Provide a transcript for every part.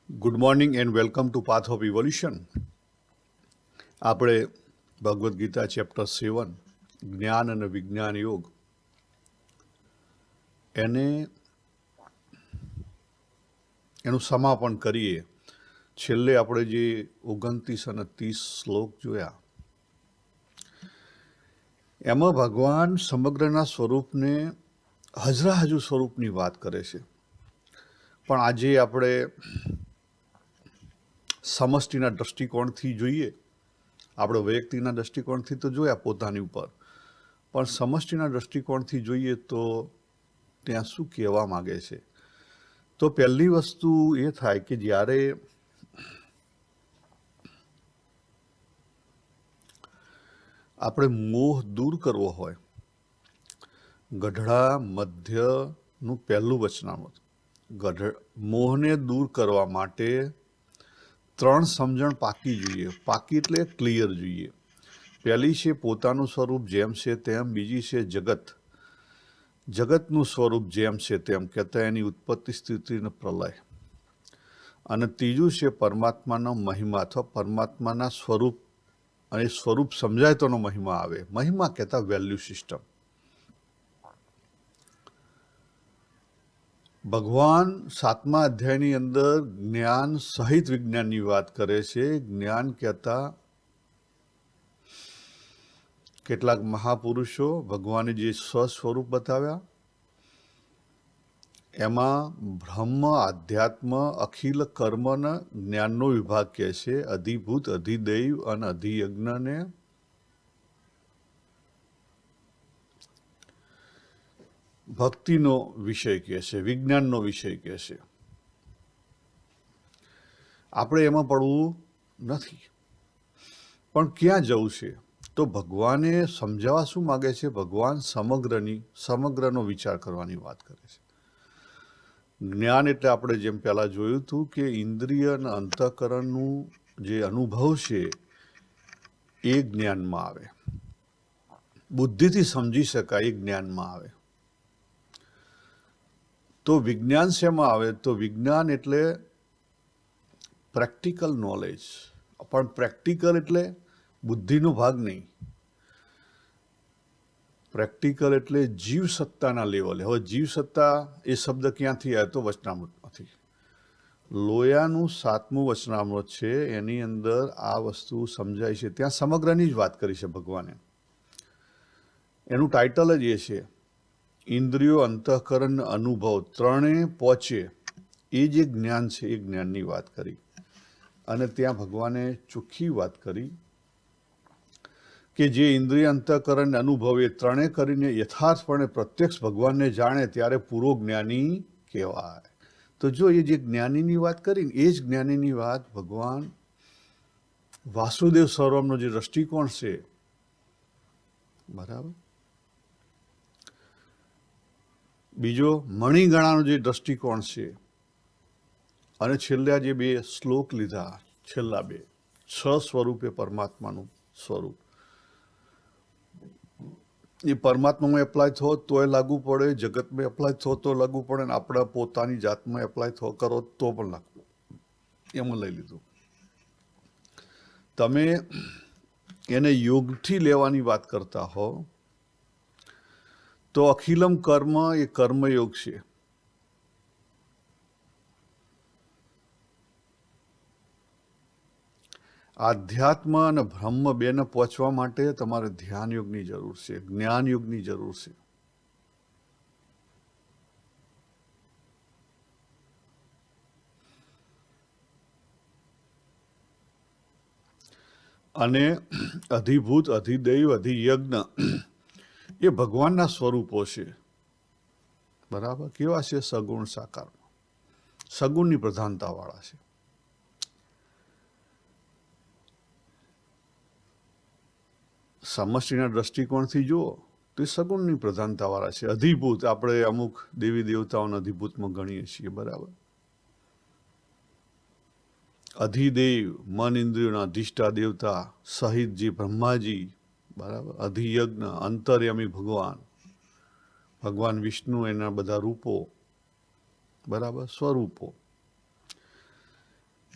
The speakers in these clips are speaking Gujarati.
Good morning and welcome to Path of Evolution. આપણે ભગવદ્ ગીતા ચેપ્ટર 7 જ્ઞાન અને વિજ્ઞાન યોગ એનું સમાપન કરીએ. છેલ્લે આપણે જે 29 અને 30 શ્લોક જોયા એમાં ભગવાન સમગ્રના સ્વરૂપને હજુ સ્વરૂપની વાત કરે છે. પણ આજે આપણે સમષ્ટિના દ્રષ્ટિકોણથી જોઈએ. આપણે વૈયક્તિકના દ્રષ્ટિકોણથી તો જોયા પોતાની ઉપર, પણ સમષ્ટિના દ્રષ્ટિકોણથી જોઈએ તો ત્યાં શું કહેવા માગે છે. તો પહેલી વસ્તુ એ થાય કે જ્યારે આપણે મોહ દૂર કરવો હોય, ગઢડા મધ્યનું પહેલું વચનામૃત, મોહને દૂર કરવા માટે 3 સમજણ પાકી જોઈએ. પાકી એટલે ક્લિયર જોઈએ. પહેલી છે પોતાનું સ્વરૂપ જેમ છે તેમ, બીજી છે જગતનું સ્વરૂપ જેમ છે તેમ, કહેતા એની ઉત્પત્તિ, સ્થિતિ અને પ્રલય, અને ત્રીજું છે પરમાત્માનો મહિમા અથવા પરમાત્માના સ્વરૂપ, અને સ્વરૂપ સમજાય તોનો મહિમા આવે. મહિમા કહેતા વેલ્યુ સિસ્ટમ. ભગવાન 7મા અધ્યાયની અંદર જ્ઞાન સહિત વિજ્ઞાનની વાત કરે છે. જ્ઞાન કહેતા કેટલાક મહાપુરુષો ભગવાને જે સ્વસ્વરૂપ બતાવ્યા એમાં બ્રહ્મ, આધ્યાત્મ, અખિલ કર્મના જ્ઞાનનો વિભાગ કહે છે. અધિભૂત, અધિદૈવ અને અધિયજ્ઞને ભક્તિનો વિષય કહે છે, વિજ્ઞાનનો વિષય કહે છે. આપણે એમાં પડવું નથી, પણ ક્યાં જવું છે? તો ભગવાને સમજાવવા શું માગે છે? ભગવાન સમગ્રનો વિચાર કરવાની વાત કરે છે. જ્ઞાન એટલે આપણે જેમ પહેલાં જોયું હતું કે ઇન્દ્રિય અને અંતઃકરણનું જે અનુભવ છે એ જ્ઞાનમાં આવે, બુદ્ધિથી સમજી શકાય એ જ્ઞાનમાં આવે. તો વિજ્ઞાન શેમાં આવે? તો વિજ્ઞાન એટલે પ્રેક્ટિકલ નોલેજ. પણ પ્રેક્ટિકલ એટલે બુદ્ધિનો ભાગ નહીં. પ્રેક્ટિકલ એટલે જીવસત્તાના લેવલે. હવે જીવસત્તા એ શબ્દ ક્યાંથી આવ્યો? તો વચનામૃતમાંથી. લોયાનું 7મું વચનામૃત છે, એની અંદર આ વસ્તુ સમજાય છે. ત્યાં સમગ્રની જ વાત કરી છે ભગવાને. એનું ટાઇટલ જ એ છે, ઇન્દ્રિયો, અંતઃકરણ, અનુભવ ત્રણે પહોંચે એ જે જ્ઞાન છે એ જ્ઞાનની વાત કરી. અને ત્યાં ભગવાને ચોખ્ખી વાત કરી કે જે ઇન્દ્રિય, અંતઃકરણ, અનુભવ એ ત્રણે કરીને યથાર્થપણે પ્રત્યક્ષ ભગવાનને જાણે ત્યારે પૂરો જ્ઞાની કહેવાય. તો જો એ જે જ્ઞાનીની વાત કરીને એ જ જ્ઞાનીની વાત ભગવાન વાસુદેવ સર્વમનો જે દ્રષ્ટિકોણ છે, બરાબર, બીજો મણિગણાનો જે દ્રષ્ટિકોણ છે, અને છેલ્લા જે 2 શ્લોક લીધા, છેલ્લા 2, સ્વરૂપે પરમાત્માનું સ્વરૂપ, એ પરમાત્મામાં એપ્લાય થો તોય લાગુ પડે, જગતમાં એપ્લાય થો તો લાગુ પડે, ને આપણા પોતાની જાતમાં એપ્લાય થો કરો તો પણ લાગુ. એમાં લઈ લીધું. તમે એને યોગથી લેવાની વાત કરતા હો તો અખિલમ કર્મ એ કર્મયોગ છે. આધ્યાત્મ અને બ્રહ્મ બેને પહોંચવા માટે તમારે ધ્યાન યોગની જરૂર છે, જ્ઞાન યોગની જરૂર છે. અને અધિભૂત, અધિદૈવ, અધિયજ્ઞ એ ભગવાનના સ્વરૂપો છે. બરાબર. કેવા છે? સગુણ સાકાર, સગુણની પ્રધાનતાવાળા છે. સમષ્ટિના દ્રષ્ટિકોણથી જુઓ તો એ સગુણની પ્રધાનતાવાળા છે. અધિભૂત આપણે અમુક દેવી દેવતાઓના અધિભૂતમાં ગણીએ છીએ, બરાબર. અધિદેવ મન ઇન્દ્રિયોના અધિષ્ઠા દેવતા સહિત જે બ્રહ્માજી, બરાબર. અધિયજ્ઞ અંતર્યામી ભગવાન વિષ્ણુ, એના બધા રૂપો, બરાબર, સ્વરૂપો.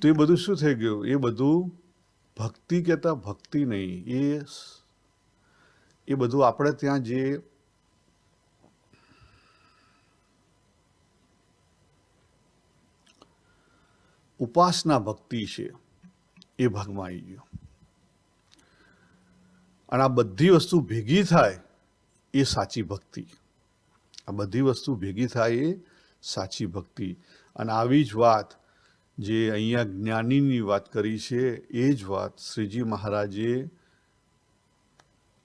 તો એ બધું શું થઈ ગયું? એ બધું ભક્તિ કહેતા ભક્તિ નહીં, એ બધું આપણે ત્યાં જે ઉપાસના ભક્તિ છે એ ભાગમાં આવી ગયું. અને આ બધી વસ્તુ ભેગી થાય એ સાચી ભક્તિ. આ બધી વસ્તુ ભેગી થાય એ સાચી ભક્તિ. અને આવી જ વાત જે અહીંયા જ્ઞાનીની વાત કરી છે એ જ વાત શ્રીજી મહારાજે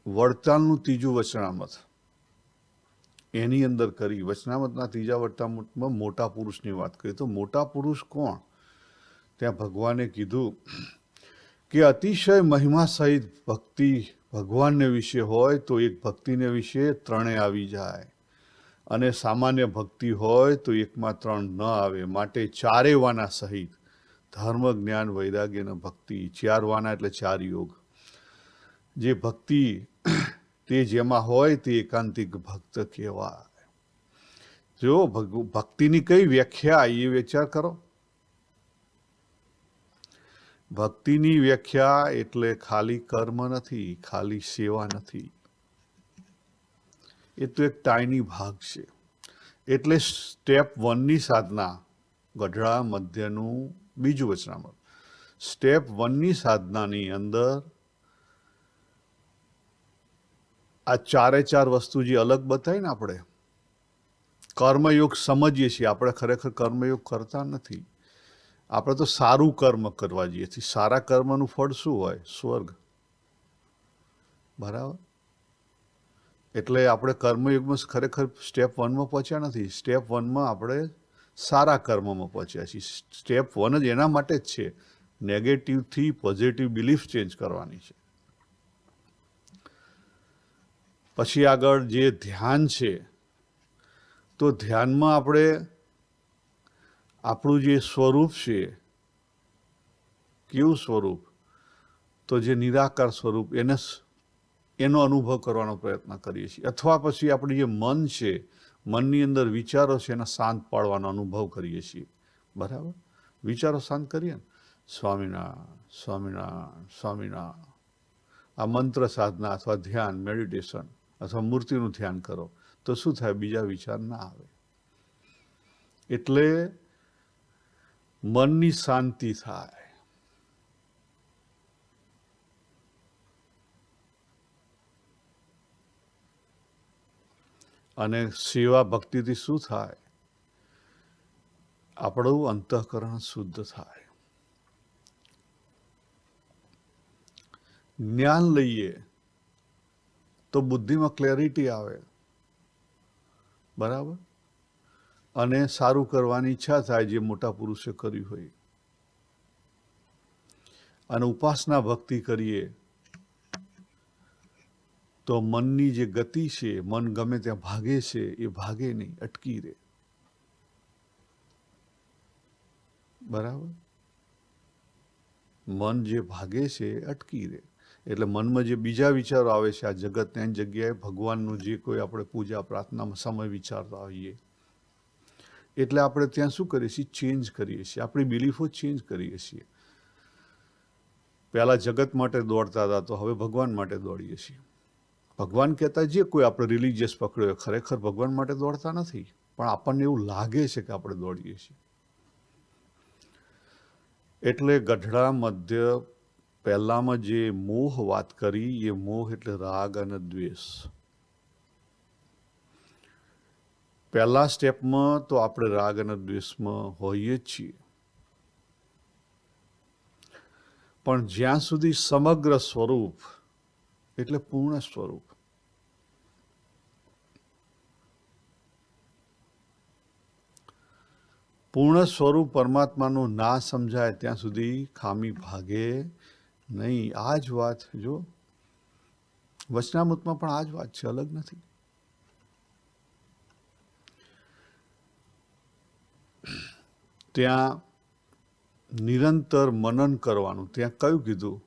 વડતાલનું ત્રીજું વચનામૃત એની અંદર કરી. વચનામૃતના ત્રીજા વચનામૃતમાં મોટા પુરુષની વાત કરી. તો મોટા પુરુષ કોણ? ત્યાં ભગવાને કીધું કે અતિશય મહિમા સહિત ભક્તિ ભગવાનને વિશે હોય તો એક ભક્તિને વિશે ત્રણેય આવી જાય, અને સામાન્ય ભક્તિ હોય તો એકમાં ત્રણ ન આવે. માટે ચારે વાના સહિત ધર્મ, જ્ઞાન, વૈરાગ્ય અને ભક્તિ. ચાર વાના એટલે ચાર યોગ. જે ભક્તિ તે જેમાં હોય તે એકાંતિક ભક્ત કહેવાય. જો ભક્તિની કઈ વ્યાખ્યા એ વિચાર કરો. ભક્તિની વ્યાખ્યા એટલે ખાલી કર્મ નથી, ખાલી સેવા નથી. એ તો એક ટાઈની ભાગ છે. એટલે સ્ટેપ 1ની સાધના, ગઢડા મધ્યનું બીજું વચનામૃત. સ્ટેપ 1ની સાધનાની અંદર આ ચારે ચાર વસ્તુ જે અલગ બતાવી ને, આપણે કર્મયોગ સમજીએ છીએ, આપણે ખરેખર કર્મયોગ કરતા નથી. આપણે તો સારું કર્મ કરવા જઈએ છીએ. સારા કર્મનું ફળ શું હોય? સ્વર્ગ. બરાબર. એટલે આપણે કર્મયુગમાં ખરેખર સ્ટેપ 1માં પહોંચ્યા નથી. સ્ટેપ 1માં આપણે સારા કર્મમાં પહોંચ્યા છીએ. સ્ટેપ 1 જ એના માટે જ છે, નેગેટિવથી પોઝિટિવ બિલીફ ચેન્જ કરવાની છે. પછી આગળ જે ધ્યાન છે, તો ધ્યાનમાં આપણે આપણું જે સ્વરૂપ છે, કેવું સ્વરૂપ? તો જે નિરાકાર સ્વરૂપ, એનો અનુભવ કરવાનો પ્રયત્ન કરીએ છીએ. અથવા પછી આપણું જે મન છે, મનની અંદર વિચારો છે, એને શાંત પાડવાનો અનુભવ કરીએ છીએ. બરાબર. વિચારો શાંત કરીએ ને, સ્વામિનારાયણ સ્વામિનારાયણ સ્વામિનારાયણ. આ મંત્ર સાધના અથવા ધ્યાન, મેડિટેશન અથવા મૂર્તિનું ધ્યાન કરો તો શું થાય? બીજા વિચાર ના આવે. એટલે મનની શાંતિ થાય. અને સેવા ભક્તિથી શું થાય? આપણું અંતઃકરણ શુદ્ધ થાય. જ્ઞાન લઈએ તો બુદ્ધિમાં ક્લેરિટી આવે. બરાબર. અને સારું કરવાની ઈચ્છા થાય, જે મોટા પુરુષે કર્યું હોય. અને ઉપાસના ભક્તિ કરીએ તો મનની જે ગતિ છે, મન ગમે ત્યાં ભાગે છે, એ ભાગે નહીં, અટકી રહે. બરાબર. મન જે ભાગે છે એ અટકી રહે. એટલે મનમાં જે બીજા વિચારો આવે છે, આ જગત એની જગ્યાએ ભગવાનનું જે કોઈ આપણે પૂજા પ્રાર્થનામાં સમય વિચારતા હોઈએ, એટલે આપણે ત્યાં શું કરીએ છીએ? ચેન્જ કરીએ છીએ. આપણી બિલીફો ચેન્જ કરીએ છીએ. પહેલા જગત માટે દોડતા હતા, તો હવે ભગવાન માટે દોડીએ છીએ. ભગવાન કહેતા જે કોઈ આપણે રિલિજિયસ પકડ્યો, ખરેખર ભગવાન માટે દોડતા નથી, પણ આપણને એવું લાગે છે કે આપણે દોડીએ છીએ. એટલે ગઢડા મધ્ય પહેલામાં જે મોહ વાત કરી, એ મોહ એટલે રાગ અને દ્વેષ. પહેલા સ્ટેપમાં તો આપણે રાગ અને દ્વેષમાં હોઈએ જ છીએ. પણ જ્યાં સુધી સમગ્ર સ્વરૂપ એટલે પૂર્ણ સ્વરૂપ, પૂર્ણ સ્વરૂપ પરમાત્માનું ના સમજાય ત્યાં સુધી ખામી ભાગે નહીં. આ જ વાત જો વચનામૃતમાં પણ આ જ વાત છે, અલગ નથી. ત્યાં નિરંતર મનન કરવાનું. ત્યાં કયું કીધું?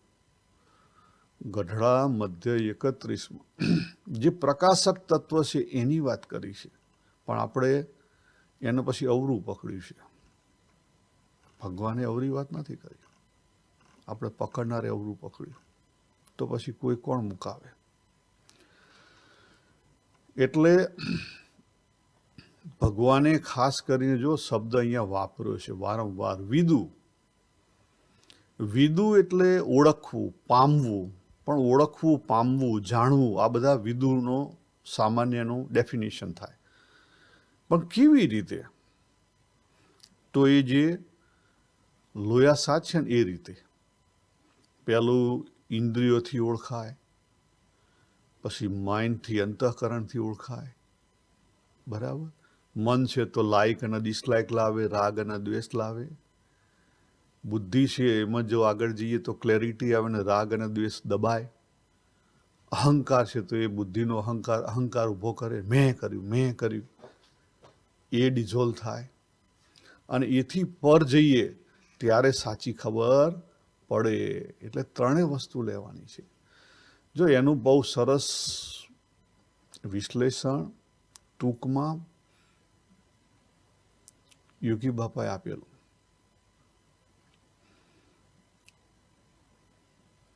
ગઢડા મધ્ય 31માં જે પ્રકાશક તત્વ છે એની વાત કરી છે, પણ આપણે એને પછી અવરું પકડ્યું છે. ભગવાને અવરી વાત નથી કરી. આપણે પકડનારે અવરું પકડ્યું તો પછી કોઈ કોણ મુકાવે. એટલે ભગવાને ખાસ કરીને જો શબ્દ અહીંયા વાપર્યો છે વારંવાર, વિદુ. વિદુ એટલે ઓળખવું, પામવું. પણ ઓળખવું, પામવું, જાણવું, આ બધા વિદુનો સામાન્યનું ડેફિનેશન થાય. પણ કેવી રીતે? તો એ જે લોયા સાત છે ને એ રીતે. પહેલું ઇન્દ્રિયોથી ઓળખાય, પછી માઇન્ડથી, અંતઃકરણથી ઓળખાય. બરાબર? મન છે તો લાઇક અને ડિસલાઇક લાવે, રાગ અને દ્વેષ લાવે. બુદ્ધિ છે એમાં જો આગળ જઈએ તો ક્લેરિટી આવે ને રાગ અને દ્વેષ દબાય. અહંકાર છે તો એ બુદ્ધિનો અહંકાર ઊભો કરે, મેં કર્યું, એ ડિઝોલ્વ થાય. અને એથી પર જઈએ ત્યારે સાચી ખબર પડે. એટલે ત્રણેય વસ્તુ લેવાની છે. જો એનું બહુ સરસ વિશ્લેષણ ટૂંકમાં યોગી બાપાએ આપેલું.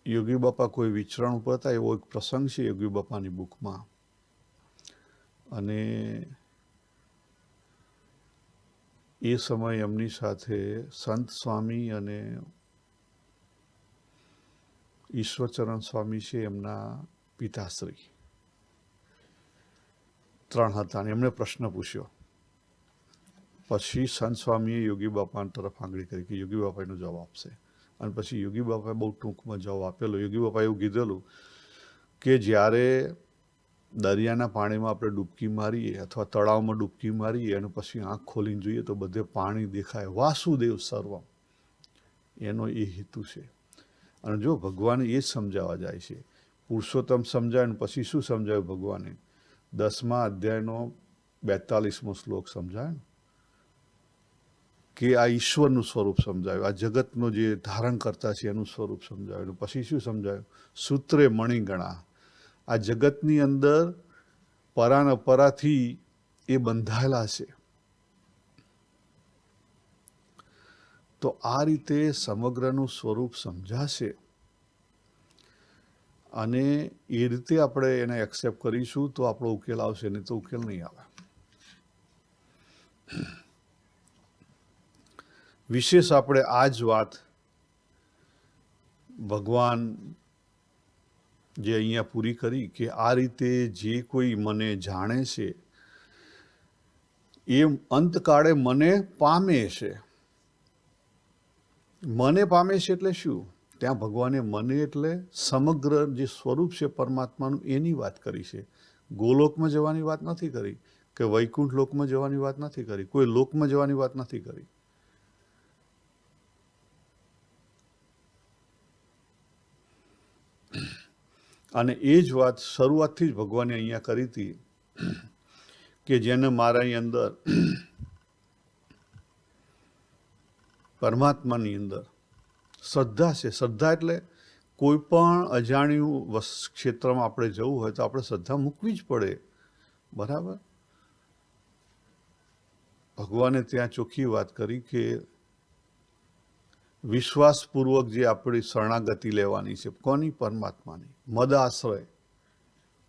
યોગી બાપા કોઈ વિચરણ ઉપર હતા, એવો એક પ્રસંગ છે યોગી બાપાની બુકમાં. અને એ સમયે એમની સાથે સંત સ્વામી અને ઈશ્વરચરણ સ્વામી છે, એમના પિતાશ્રી, ત્રણ હતા. અને એમણે પ્રશ્ન પૂછ્યો. પછી સંત સ્વામીએ યોગી બાપા તરફ આંગળી કરી કે યોગી બાપા એનો જવાબ આપશે. અને પછી યોગી બાપાએ બહુ ટૂંકમાં જવાબ આપેલો. યોગી બાપાએ એવું કીધેલું કે જ્યારે દરિયાના પાણીમાં આપણે ડૂબકી મારીએ અથવા તળાવમાં ડૂબકી મારીએ અને પછી આંખ ખોલીને જોઈએ તો બધે પાણી દેખાય. વાસુદેવ સર્વમ, એનો એ હેતુ છે. અને જો ભગવાન એ જ સમજાવવા જાય છે. પુરુષોત્તમ સમજાય ને પછી શું સમજાવ્યું ભગવાને? 10મા અધ્યાયનો 42મો શ્લોક સમજાય ને, કે આ ઈશ્વરનું સ્વરૂપ સમજાયું, આ જગતનો જે ધારણ કરતા છે એનું સ્વરૂપ સમજાયું. પછી શું સમજાયું? સૂત્રે મણિગણા, આ જગતની અંદર પરાન અપરાથી એ બંધાયેલા છે. તો આ રીતે સમગ્રનું સ્વરૂપ સમજાશે અને એ રીતે આપણે એને એક્સેપ્ટ કરીશું તો આપણો ઉકેલ આવશે, નહીં તો ઉકેલ નહીં આવે. વિશેષ આપણે આ જ વાત ભગવાન જે અહીંયા પૂરી કરી કે આ રીતે જે કોઈ મને જાણે છે એ અંતકાળે મને પામે છે. મને પામે છે એટલે શું? ત્યાં ભગવાને મને એટલે સમગ્ર જે સ્વરૂપ છે પરમાત્માનું એની વાત કરી છે. ગોલોકમાં જવાની વાત નથી કરી, કે વૈકુંઠ લોકમાં જવાની વાત નથી કરી, કોઈ લોકમાં જવાની વાત નથી કરી. અને એ જ વાત શરૂઆતથી જ ભગવાને અહીંયા કરી હતી કે જેને મારાની અંદર પરમાત્માની અંદર શ્રદ્ધા છે. શ્રદ્ધા એટલે કોઈ પણ અજાણ્યું ક્ષેત્રમાં આપણે જવું હોય તો આપણે શ્રદ્ધા મૂકવી જ પડે. બરાબર? ભગવાને ત્યાં ચોખ્ખી વાત કરી કે વિશ્વાસપૂર્વક જે આપણી શરણાગતિ લેવાની છે. કોની? પરમાત્માની. મદ આશ્રય.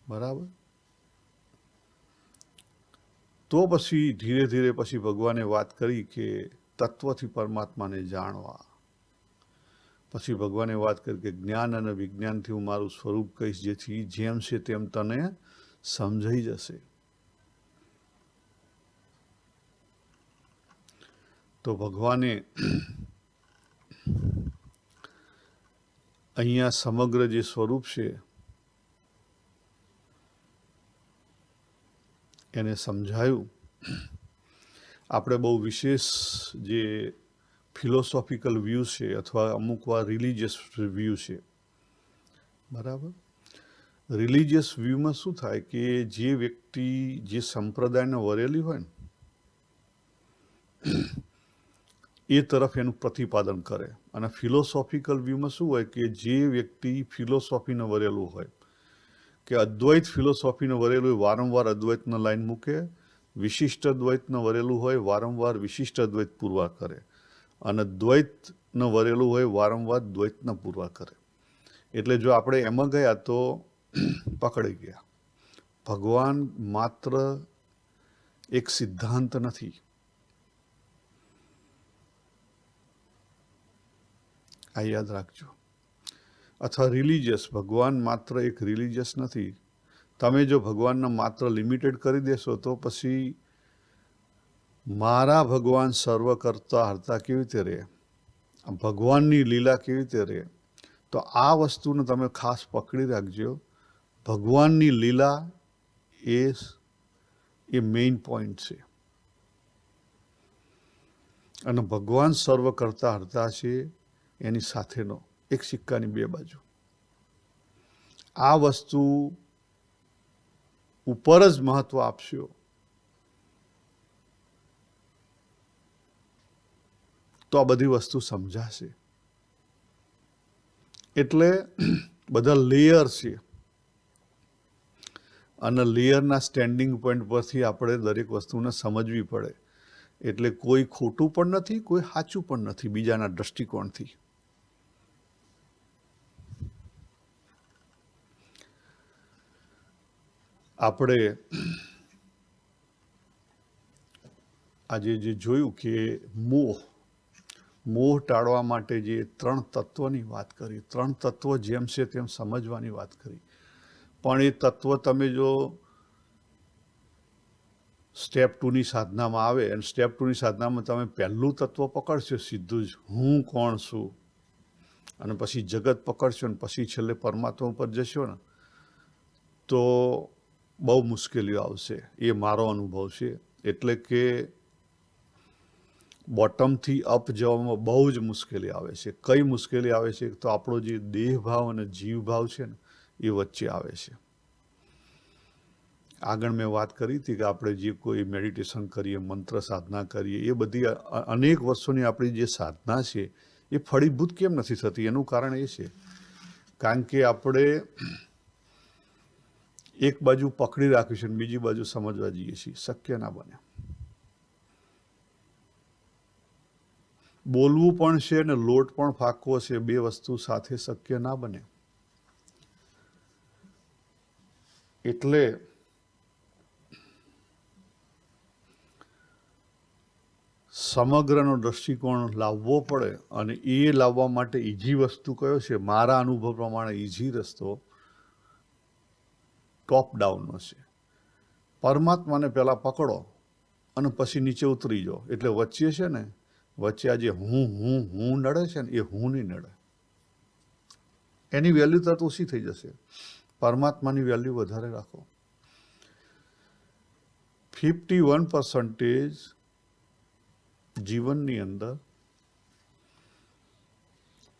બરાબર? તો પછી ધીરે ધીરે પછી ભગવાને વાત કરી કે તત્વથી પરમાત્માને જાણવા. પછી ભગવાને વાત કરી કે જ્ઞાન અને વિજ્ઞાનથી હું મારું સ્વરૂપ કહીશ, જેથી જેમ છે તેમ તને સમજાઈ જશે. તો ભગવાને અહીંયા સમગ્ર જે સ્વરૂપ છે એને સમજાયું. આપણે બહુ વિશેષ જે ફિલોસોફિકલ વ્યૂ છે અથવા અમુક વાર રિલિજિયસ વ્યૂ છે. બરાબર? રિલિજિયસ વ્યૂમાં શું થાય કે જે વ્યક્તિ જે સંપ્રદાયને વરેલી હોય ને એ તરફ એનું પ્રતિપાદન કરે. અને ફિલોસોફિકલ વ્યૂમાં શું હોય કે જે વ્યક્તિ ફિલોસોફીને વરેલું હોય, કે અદ્વૈત ફિલોસોફીને વરેલું હોય, વારંવાર અદ્વૈતનો લાઈન મૂકે. વિશિષ્ટ અદ્વૈતને વરેલું હોય, વારંવાર વિશિષ્ટ અદ્વૈત પુરવાર કરે. અને દ્વૈતને વરેલું હોય વારંવાર દ્વૈતને પૂરવા કરે. એટલે જો આપણે એમાં ગયા તો પકડી ગયા. ભગવાન માત્ર એક સિદ્ધાંત નથી. આ યાદ રાખજો. અથવા રિલિજિયસ, ભગવાન માત્ર એક રિલિજિયસ નથી. તમે જો ભગવાનને માત્ર લિમિટેડ કરી દેશો તો પછી મારા ભગવાન સર્વ કરતા હરતા કેવી રીતે રહે, ભગવાનની લીલા કેવી રીતે રહે? તો આ વસ્તુને તમે ખાસ પકડી રાખજો. ભગવાનની લીલા એ મેઇન પોઈન્ટ છે અને ભગવાન સર્વ કરતા હરતા છે એની સાથેનો એક સિક્કાની બે બાજુ. આ વસ્તુ ઉપર જ મહત્વ આપશો તો આ બધી વસ્તુ સમજાશે. એટલે બધા લેયર છે અને લેયરના સ્ટેન્ડિંગ પોઈન્ટ પરથી આપણે દરેક વસ્તુને સમજવી પડે. એટલે કોઈ ખોટું પણ નથી, કોઈ સાચું પણ નથી બીજાના દ્રષ્ટિકોણથી. આપણે આજે જે જોયું કે મોહ ટાળવા માટે જે 3 તત્વની વાત કરી, 3 તત્વ જેમ છે તેમ સમજવાની વાત કરી. પણ એ તત્વ તમે જો સ્ટેપ 2ની સાધનામાં આવે અને સ્ટેપ 2ની સાધનામાં તમે પહેલું તત્વ પકડશો સીધું જ, હું કોણ છું, અને પછી જગત પકડશો ને પછી છેલ્લે પરમાત્મા ઉપર જશો ને તો બહુ મુશ્કેલીઓ આવશે. એ મારો અનુભવ છે. એટલે કે બોટમથી અપ જવામાં બહુ જ મુશ્કેલી આવે છે. કઈ મુશ્કેલી આવે છે? તો આપણો જે દેહ ભાવ અને જીવ ભાવ છે ને એ વચ્ચે આવે છે. આગળ મેં વાત કરી હતી કે આપણે જે કોઈ મેડિટેશન કરીએ, મંત્ર સાધના કરીએ, એ બધી અનેક વર્ષોની આપણી જે સાધના છે એ ફળીભૂત કેમ નથી થતી? એનું કારણ એ છે કારણ કે આપણે એક બાજુ પકડી રાખી છે અને બીજી બાજુ સમજવા જઈએ છીએ. શક્ય ના બને. બોલવું પણ છે ને લોટ પણ ફાંકવો છે, બે વસ્તુ સાથે શક્ય ના બને. એટલે સમગ્રનો દ્રષ્ટિકોણ લાવવો પડે અને એ લાવવા માટે ઈઝી વસ્તુ કયો છે? મારા અનુભવ પ્રમાણે ઈઝી રસ્તો ટોપ ડાઉનનો છે. પરમાત્માને પહેલાં પકડો અને પછી નીચે ઉતરી જાઓ. એટલે વચ્ચે છે ને, વચ્ચે આ જે હું નડે છે ને એ હું નહીં નડે. એની વેલ્યુ તરત ઓછી થઈ જશે. પરમાત્માની વેલ્યુ વધારે રાખો. 51% જીવનની અંદર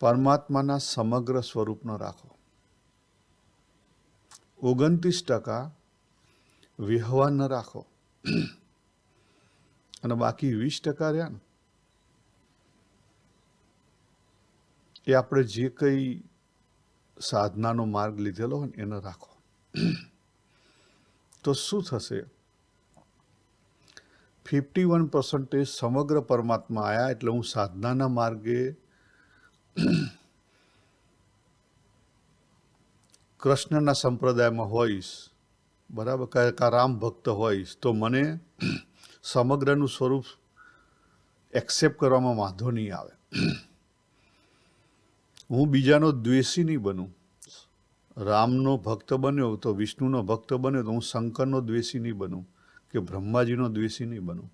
પરમાત્માના સમગ્ર સ્વરૂપનો રાખો. 29% વ્યવહારને રાખો અને બાકી 20% રહ્યા ને એ આપણે જે કંઈ સાધનાનો માર્ગ લીધેલો હોય ને એને રાખો. તો શું થશે? 51% સમગ્ર પરમાત્મા આવ્યા એટલે હું સાધનાના માર્ગે કૃષ્ણના સંપ્રદાયમાં હોઈશ, બરાબર, કા રામ ભક્ત હોઈશ, તો મને સમગ્રનું સ્વરૂપ એક્સેપ્ટ કરવામાં વાંધો નહીં આવે. હું બીજાનો દ્વેષી નહીં બનું. રામનો ભક્ત બન્યો તો વિષ્ણુનો ભક્ત બન્યો તો હું શંકરનો દ્વેષી નહીં બનું કે બ્રહ્માજીનો દ્વેષી નહીં બનું.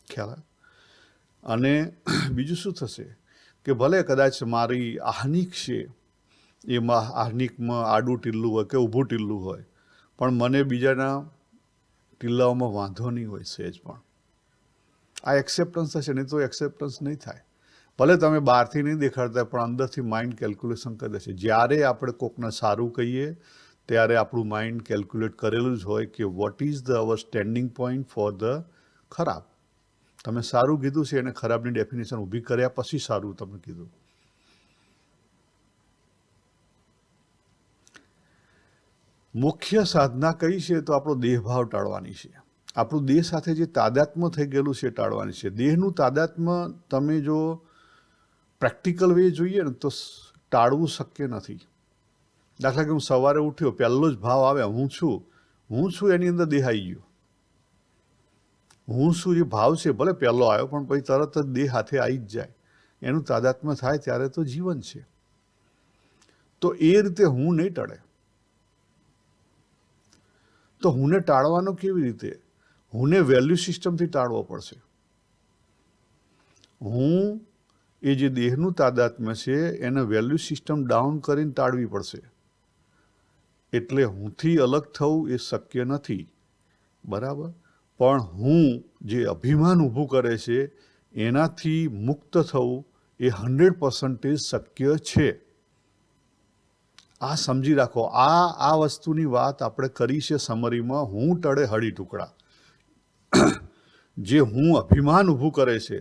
ખ્યાલ? અને બીજું શું થશે કે ભલે કદાચ મારી આહનિક છે એમાં આહનિકમાં આડું ટીલ્લું હોય કે ઊભું ટીલ્લું હોય, પણ મને બીજાના ટીલ્લાઓમાં વાંધો નહીં હોય સહેજ પણ. આ એક્સેપ્ટન્સ થશે, નહીં તો એક્સેપ્ટન્સ નહીં થાય. ભલે તમે બહારથી નહીં દેખાડતા પણ અંદરથી માઇન્ડ કેલ્ક્યુલેશન કરી દેશે. જ્યારે આપણે કોકને સારું કહીએ ત્યારે આપણું માઇન્ડ કેલ્ક્યુલેટ કરેલું જ હોય કે what is the hour standing point for the ખરાબ. તમે સારું કીધું છે એને ખરાબની ડેફિનેશન ઊભી કર્યા પછી સારું તમે કીધું. મુખ્ય સાધના કઈ છે તો આપણો દેહભાવ ટાળવાની છે. આપણું દેહ સાથે જે તાદાત્મ્ય થઈ ગયેલું છે ટાળવાની છે. દેહનું તાદાત્મ્ય તમે જો પ્રેક્ટિકલ વે જોઈએ ને તો ટાળવું શક્ય નથી. દાખલા કે હું સવારે ઉઠ્યો, પહેલો જ ભાવ આવે હું છું, એની અંદર દેહ આવી ગયો. હું શું જે ભાવ છે ભલે પહેલો આવ્યો પણ પછી તરત જ દેહ હાથે આવી જ જાય. એનું તાદાત્મ્ય થાય ત્યારે તો જીવન છે. તો એ રીતે હું નહીં ટળે. તો હુંને ટાળવાનો કેવી રીતે? હુંને વેલ્યુ સિસ્ટમથી ટાળવો પડશે. હું એ જે દેહનું તાદાત્મ્ય છે એને વેલ્યુ સિસ્ટમ ડાઉન કરીને ટાળવી પડશે. એટલે હુંથી અલગ થવું એ શક્ય નથી, બરાબર. પણ હું જે અભિમાન ઊભું કરે છે એનાથી મુક્ત થવું એ 100% શક્ય છે. આ સમજી રાખો. આ વસ્તુની વાત આપણે કરી છે સમરીમાં. હું ટળે હળી ટુકડા. જે હું અભિમાન ઊભું કરે છે,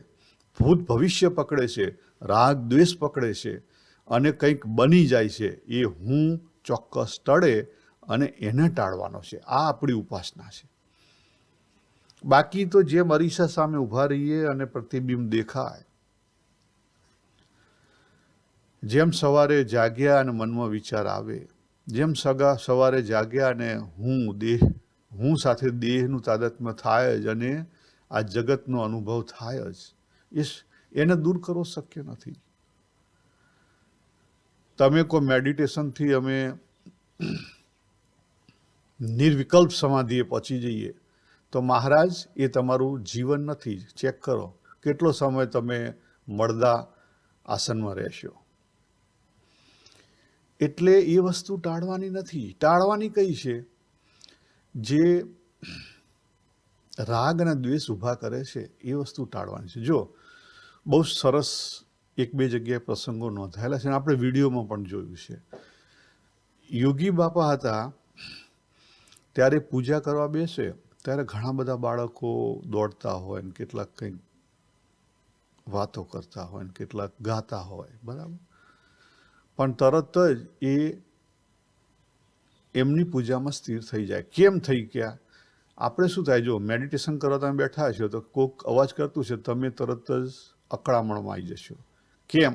ભૂત ભવિષ્ય પકડે છે, રાગ દ્વેષ પકડે છે અને કંઈક બની જાય છે, એ હું ચોક્કસ ટળે અને એને ટાળવાનો છે. આ આપણી ઉપાસના છે. બાકી તો જેમ અરીસા સામે ઊભા રહીએ અને પ્રતિબિંબ દેખાય, જેમ સવારે જાગ્યા અને મનમાં વિચાર આવે, જેમ સવારે જાગ્યા અને હું સાથે દેહનું તાદાત્મ્ય થાય જ અને આ જગતનો અનુભવ થાય જ, એને દૂર કરવો શક્ય નથી. તમે કોઈ મેડિટેશનથી અમે નિર્વિકલ્પ સમાધિએ પહોંચી જઈએ તો મહારાજ એ તમારું જીવન નથી. ચેક કરો કેટલો સમય તમે મળદા આસનમાં રહેશો. એટલે એ વસ્તુ ટાળવાની નથી. ટાળવાની કઈ છે? જે રાગ અને દ્વેષ ઊભા કરે છે એ વસ્તુ ટાળવાની છે. જો બહુ સરસ એક બે જગ્યાએ પ્રસંગો નોંધાયેલા છે અને આપણે વિડીયોમાં પણ જોયું છે. યોગી બાપા હતા ત્યારે પૂજા કરવા બેસે ત્યારે ઘણા બધા બાળકો દોડતા હોય ને કેટલાક કંઈક વાતો કરતા હોય ને કેટલાક ગાતા હોય, બરાબર. પણ તરત જ એ એમની પૂજામાં સ્થિર થઈ જાય. કેમ થઈ ગયા? આપણે શું થાય, જો મેડિટેશન કરવા તમે બેઠા છો તો કોઈક અવાજ કરતું છે, તમે તરત જ અકળામણમાં આવી જશો. કેમ?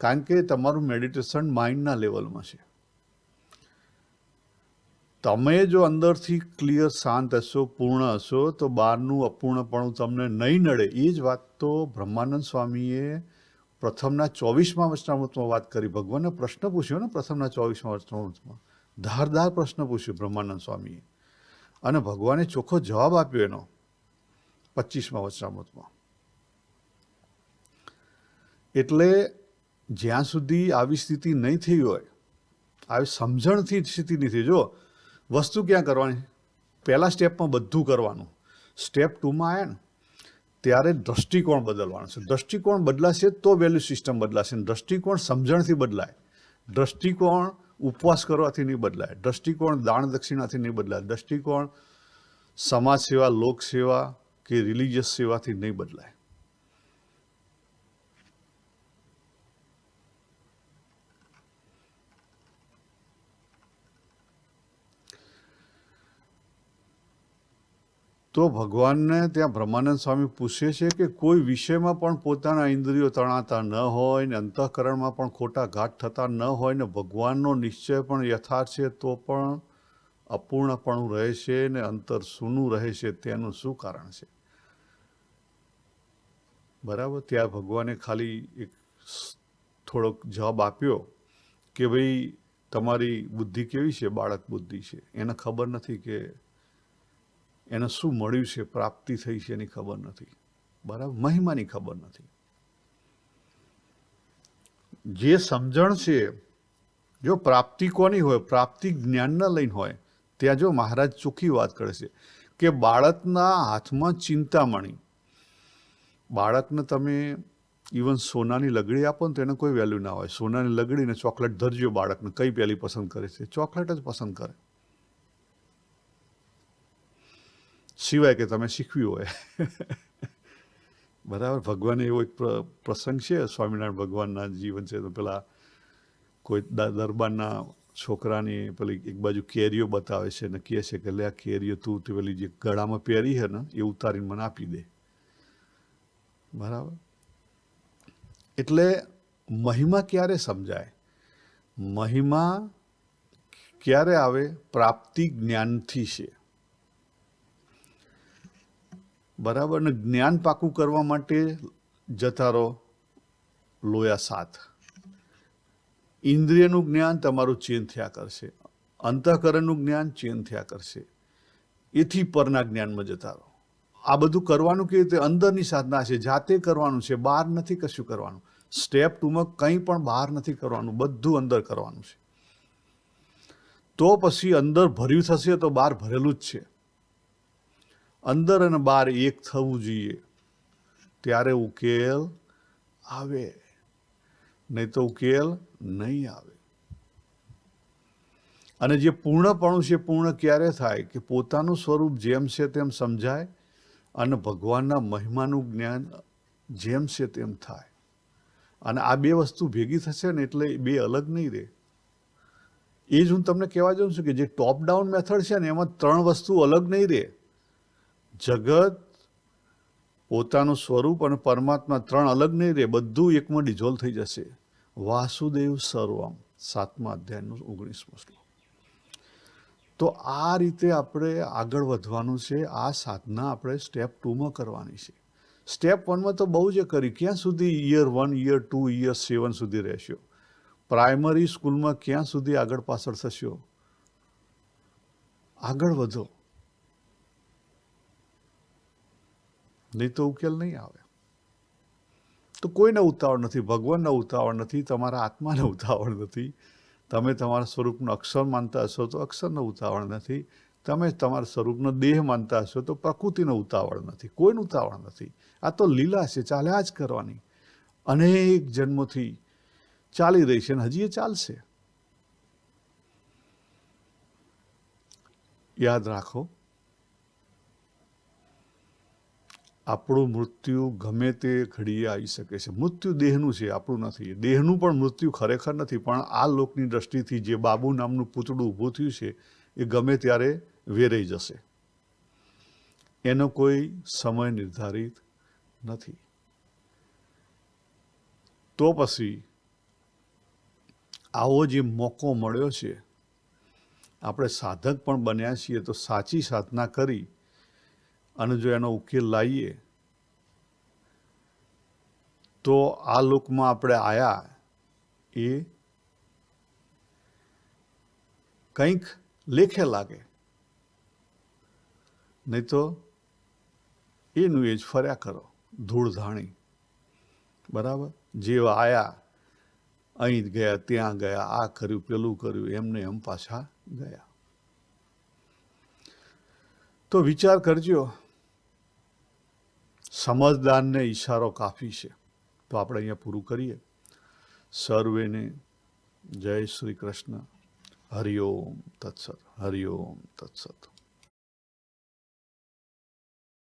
કારણ કે તમારું મેડિટેશન માઇન્ડના લેવલમાં છે. તમે જો અંદરથી ક્લિયર શાંત હશો, પૂર્ણ હશો, તો બહારનું અપૂર્ણપણું તમને નહીં નડે. એ જ વાત તો બ્રહ્માનંદ સ્વામીએ પ્રથમના 24મા વચનામૃતમાં વાત કરી. ભગવાનને પ્રશ્ન પૂછ્યો ને પ્રથમના 24મા વચનામૃતમાં, ધારદાર પ્રશ્ન પૂછ્યો બ્રહ્માનંદ સ્વામીએ અને ભગવાને ચોખ્ખો જવાબ આપ્યો એનો 25મા વચનામૃતમાં. એટલે જ્યાં સુધી આવી સ્થિતિ નહીં થઈ હોય, આવી સમજણથી સ્થિતિ નહીં થઈ, જો વસ્તુ ક્યાં કરવાની? પહેલા સ્ટેપમાં બધું કરવાનું. સ્ટેપ 2માં આવ્યા ને ત્યારે દ્રષ્ટિકોણ બદલવાનો છે. દ્રષ્ટિકોણ બદલાશે તો વેલ્યુ સિસ્ટમ બદલાશે. દ્રષ્ટિકોણ સમજણથી બદલાય. દ્રષ્ટિકોણ ઉપવાસ કરવાથી નહીં બદલાય. દ્રષ્ટિકોણ દાન દક્ષિણાથી નહીં બદલાય. દ્રષ્ટિકોણ સમાજ સેવા, લોક સેવા કે રિલિજિયસ સેવાથી નહીં બદલાય. તો ભગવાનને ત્યાં બ્રહ્માનંદ સ્વામી પૂછે છે કે કોઈ વિષયમાં પણ પોતાના ઇન્દ્રિયો તણાતા ન હોય ને અંતઃકરણમાં પણ ખોટા ઘાટ થતા ન હોય ને ભગવાનનો નિશ્ચય પણ યથાર્થ છે તો પણ અપૂર્ણપણું રહે છે ને અંતર સૂનું રહે છે, તેનું શું કારણ છે? બરાબર. ત્યાં ભગવાને ખાલી એક થોડોક જવાબ આપ્યો કે ભાઈ તમારી બુદ્ધિ કેવી છે? બાળક બુદ્ધિ છે. એને ખબર નથી કે એને શું મળ્યું છે, પ્રાપ્તિ થઈ છે એની ખબર નથી, બરાબર. મહિમાની ખબર નથી. જે સમજણ છે, જો પ્રાપ્તિ કોની હોય? પ્રાપ્તિ જ્ઞાનના લઈને હોય. ત્યાં જો મહારાજ ચોખ્ખી વાત કરે છે કે બાળકના હાથમાં ચિંતામણી, બાળકને તમે ઇવન સોનાની લગડી આપો ને તો એને કોઈ વેલ્યુ ના હોય. સોનાની લગડીને ચોકલેટ ધરજો બાળકને, કઈ પહેલી પસંદ કરે છે? ચોકલેટ જ પસંદ કરે, સિવાય કે તમે શીખવ્યું હોય. બરાબર. ભગવાને એવો એક પ્રસંગ છે, સ્વામિનારાયણ ભગવાનના જીવન છે, તો પેલા કોઈ દરબારના છોકરાની પેલી એક બાજુ કેરીઓ બતાવે છે અને કહે છે કે લે આ કેરીઓ તું તે પેલી જે ગળામાં પહેરી છે ને એ ઉતારીને મને આપી દે. બરાબર. એટલે મહિમા ક્યારે સમજાય? મહિમા ક્યારે આવે? પ્રાપ્તિ જ્ઞાનથી છે. બરાબર. ને જ્ઞાન પાકું કરવા માટે જતા રહો લોયા 7. ઇન્દ્રિયનું જ્ઞાન તમારું ચેન્જ થયા કરશે, અંતઃકરણનું જ્ઞાન ચેન્જ થયા કરશે, એથી પરના જ્ઞાનમાં જતા રહો. આ બધું કરવાનું કેવી રીતે? અંદરની સાધના છે, જાતે કરવાનું છે, બહાર નથી કશું કરવાનું. સ્ટેપ 2માં કંઈ પણ બહાર નથી કરવાનું, બધું અંદર કરવાનું છે. તો પછી અંદર ભર્યું થશે તો બહાર ભરેલું જ છે. અંદર અને બહાર એક થવું જોઈએ, ત્યારે ઉકેલ આવે, નહીં તો ઉકેલ નહીં આવે. અને જે પૂર્ણપણું છે, પૂર્ણ ક્યારે થાય? કે પોતાનું સ્વરૂપ જેમ છે તેમ સમજાય અને ભગવાનના મહિમાનું જ્ઞાન જેમ છે તેમ થાય. અને આ બે વસ્તુ ભેગી થશે ને એટલે બે અલગ નહીં રહે. એ જ હું તમને કહેવા જાઉં છું કે જે ટોપ ડાઉન મેથડ છે ને એમાં 3 વસ્તુ અલગ નહીં રહે. જગત, પોતાનું સ્વરૂપ અને પરમાત્મા 3 અલગ નહીં રહે, બધું એકમાં ડિઝોલ્વ થઈ જશે. વાસુદેવ સર્વમ 7મા અધ્યાયનો 19મો શ્લોક. તો આ રીતે આપણે આગળ વધવાનું છે. આ સાધના આપણે સ્ટેપ 2માં કરવાની છે. સ્ટેપ 1માં તો બહુ જ કરી. ક્યાં સુધી યર 1, યર 2, યર 7 સુધી રહેશો? પ્રાઇમરી સ્કૂલમાં ક્યાં સુધી આગળ પાછળ થશો? આગળ વધો, નહીં તો ઉકેલ નહીં આવે. તો કોઈને ઉતાવળ નથી, ભગવાનને ઉતાવળ નથી, તમારા આત્માને ઉતાવળ નથી. તમે તમારા સ્વરૂપનો અક્ષર માનતા હશો તો અક્ષરનો ઉતાવળ નથી. તમે તમારા સ્વરૂપનો દેહ માનતા હશો તો પ્રકૃતિનો ઉતાવળ નથી. કોઈનું ઉતાવળ નથી. આ તો લીલા છે, ચાલ્યા જ કરવાની. અનેક જન્મોથી ચાલી રહી છે અને હજી એ ચાલશે. યાદ રાખો, આપણું મૃત્યુ ગમે તે ઘડીએ આવી શકે છે. મૃત્યુ દેહનું છે, આપણું નથી. દેહનું પણ મૃત્યુ ખરેખર નથી, પણ આ લોકની દ્રષ્ટિથી જે બાબુ નામનું પૂતળું ઊભું થયું છે એ ગમે ત્યારે વેરાઈ જશે. એનો કોઈ સમય નિર્ધારિત નથી. તો પછી આવો જે મોકો મળ્યો છે, આપણે સાધક પણ બન્યા છીએ, તો સાચી સાધના કરી અને જો એનો ઉકેલ લાવીએ તો આ લોકમાં આપણે આયા એ કંઈક લેખે લાગે, નહીં તો એનું એ જ ફર્યા કરો ધૂળ ધાણી. બરાબર. જેવા આયા અહીં ગયા, ત્યાં ગયા, આ કર્યું, પેલું કર્યું, એમને એમ પાછા ગયા. તો વિચાર કરજો. સમજદારને ઈશારો કાફી છે. તો આપણે અહીંયા પૂરું કરીએ. સર્વેને જય શ્રી કૃષ્ણ. હરિઓમ તત્સત. હરિઓમ તત્સત.